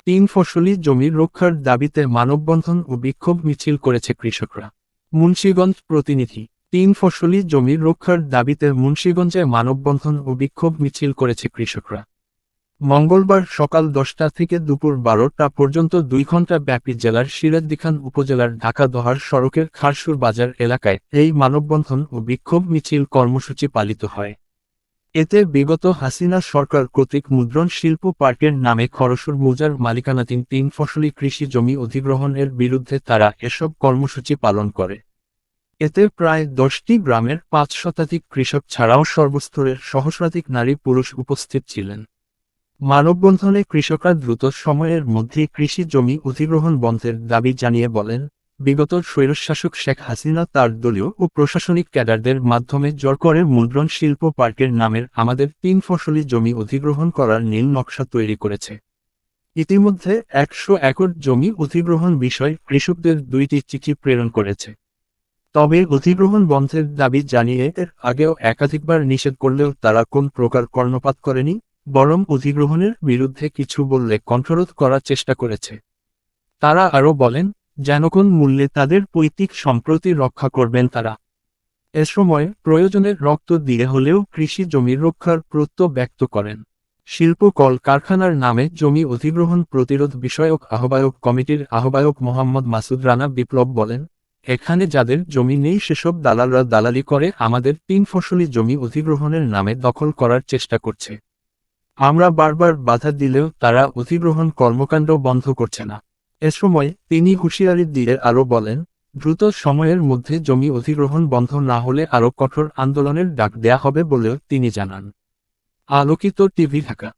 তিন ফসলি জমি রক্ষার দাবিতে মানববন্ধন ও বিক্ষোভ মিছিল করেছে কৃষকরা। মুন্সিগঞ্জ প্রতিনিধি। তিন ফসলি জমি রক্ষার দাবিতে মুন্সিগঞ্জে মানববন্ধন ও বিক্ষোভ মিছিল করেছে কৃষকরা। মঙ্গলবার সকাল 10টা থেকে দুপুর 12টা পর্যন্ত 2 ঘণ্টা ব্যাপী জেলার সিরাজদিখান উপজেলার ঢাকা-দোহার সড়কের খারসুর বাজার এলাকায় এই মানববন্ধন ও বিক্ষোভ মিছিল কর্মসূচি পালিত হয়। এতে বিগত হাসিনা সরকার কর্তৃক মুদ্রণ শিল্প পার্কের নামে খরসুর মৌজার মালিকানাধীন 3 ফসলি কৃষি জমি অধিগ্রহণের বিরুদ্ধে তারা এসব কর্মসূচি পালন করে। এতে প্রায় 10টি গ্রামের 5 শতাধিক কৃষক ছাড়াও সর্বস্তরের সহস্রাধিক নারী পুরুষ উপস্থিত ছিলেন। মানববন্ধনে কৃষকরা দ্রুত সময়ের মধ্যে কৃষি জমি অধিগ্রহণ বন্ধের দাবি জানিয়ে বলেন, বিগত স্বৈরশাসক শেখ হাসিনা তার দলীয় ও প্রশাসনিক ক্যাডারদের মাধ্যমে জোর করে মুদ্রণ শিল্প পার্কের নামের আমাদের 3 ফসলি জমি অধিগ্রহণ করার নীল নকশা তৈরি করেছে। ইতিমধ্যে 100 একর জমি অধিগ্রহণ বিষয়ে কৃষকদের 2টি চিঠি প্রেরণ করেছে। তবে অধিগ্রহণ বন্ধের দাবি জানিয়ে এর আগেও একাধিকবার নিষেধ করলেও তারা কোন প্রকার কর্ণপাত করেনি, বরং অধিগ্রহণের বিরুদ্ধে কিছু বললে কণ্ঠরোধ করার চেষ্টা করেছে। তারা আরও বলেন, যেন কোন মূল্যে তাদের পৈতৃক সম্পত্তি রক্ষা করবেন তারা। এ সময় প্রয়োজনের রক্ত দিয়ে হলেও কৃষি জমি রক্ষার প্রত্যয় ব্যক্ত করেন। শিল্প কল কারখানার নামে জমি অধিগ্রহণ প্রতিরোধ বিষয়ক আহ্বায়ক কমিটির আহ্বায়ক মোহাম্মদ মাসুদ রানা বিপ্লব বলেন, এখানে যাদের জমি নেই সেসব দালালরা দালালি করে আমাদের 3 ফসলি জমি অধিগ্রহণের নামে দখল করার চেষ্টা করছে। আমরা বারবার বাধা দিলেও তারা অধিগ্রহণ কর্মকাণ্ড বন্ধ করছে না। এ সময় তিনি হুঁশিয়ারি দিয়ে আরও বলেন, দ্রুত সময়ের মধ্যে জমি অধিগ্রহণ বন্ধ না হলে আরও কঠোর আন্দোলনের ডাক দেয়া হবে বলেও তিনি জানান। আলোকিত টিভি ঢাকা।